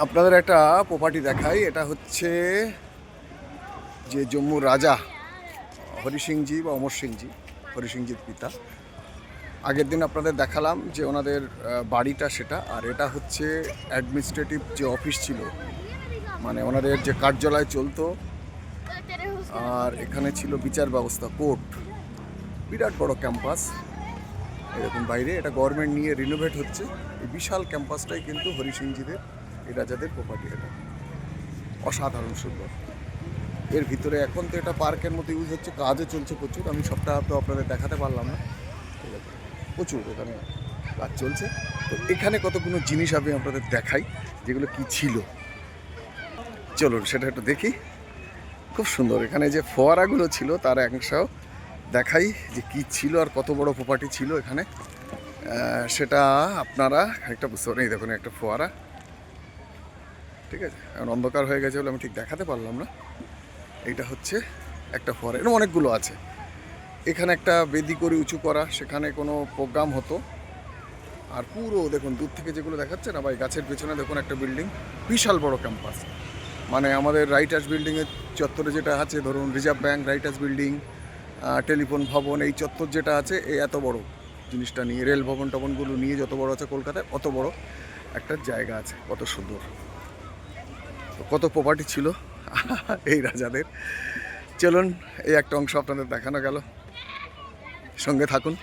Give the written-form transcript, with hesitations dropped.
আপনাদের একটা প্রপার্টি দেখাই। এটা হচ্ছে যে জম্মুর রাজা হরি সিংজি বা অমর সিংজি, হরি সিংজির পিতা। আগের দিন আপনাদের দেখালাম যে ওনাদের বাড়িটা সেটা, আর এটা হচ্ছে অ্যাডমিনিস্ট্রেটিভ যে অফিস ছিল, মানে ওনাদের যে কার্যালয় চলতো। আর এখানে ছিল বিচার ব্যবস্থা, কোর্ট। বিরাট বড় ক্যাম্পাস এরকম বাইরে। এটা গভর্নমেন্ট নিয়ে রিনোভেট হচ্ছে। এই বিশাল ক্যাম্পাসটাই কিন্তু হরি সিংজিদের, এই রাজাদের প্রপার্টি। এটা অসাধারণ সুন্দর। এর ভিতরে এখন তো এটা পার্কের মতো ইউজ হচ্ছে, কাজও চলছে প্রচুর। আমি সবটা তো আপনাদের দেখাতে পারলাম না, ঠিক আছে, প্রচুর এখানে কাজ চলছে। তো এখানে কতগুলো জিনিস আমি আপনাদের দেখাই যেগুলো কি ছিল। চলুন সেটা একটু দেখি। খুব সুন্দর। এখানে যে ফোয়ারাগুলো ছিল তার অংশ দেখাই যে কি ছিল আর কত বড় প্রপার্টি ছিল এখানে, সেটা আপনারা একটা বুঝতে পারেন। এই দেখুন একটা ফোয়ারা, ঠিক আছে। এখন অন্ধকার হয়ে গেছে বলে আমি ঠিক দেখাতে পারলাম না। এইটা হচ্ছে একটা ফোয়ারা, এরকম অনেকগুলো আছে। এখানে একটা বেদি করে উঁচু করা, সেখানে কোনো প্রোগ্রাম হতো। আর পুরো দেখুন দূর থেকে যেগুলো দেখাচ্ছে না ভাই, গাছের পেছনে দেখুন একটা বিল্ডিং, বিশাল বড় ক্যাম্পাস। মানে আমাদের রাইটার্স বিল্ডিংয়ের চত্বরে যেটা আছে, ধরুন reserve bank, writers building, telephone ভবন, এই চত্বর যেটা আছে, এই এত বড় জিনিসটা নিয়ে, রেল ভবন টবনগুলো নিয়ে যত বড় আছে কলকাতায়, অত বড় একটা জায়গা আছে। কত সুন্দর, কত প্রপার্টি ছিল এই রাজাদের। চলুন এই একটা অংশ আপনাদের দেখানো গেল, সঙ্গে থাকুন।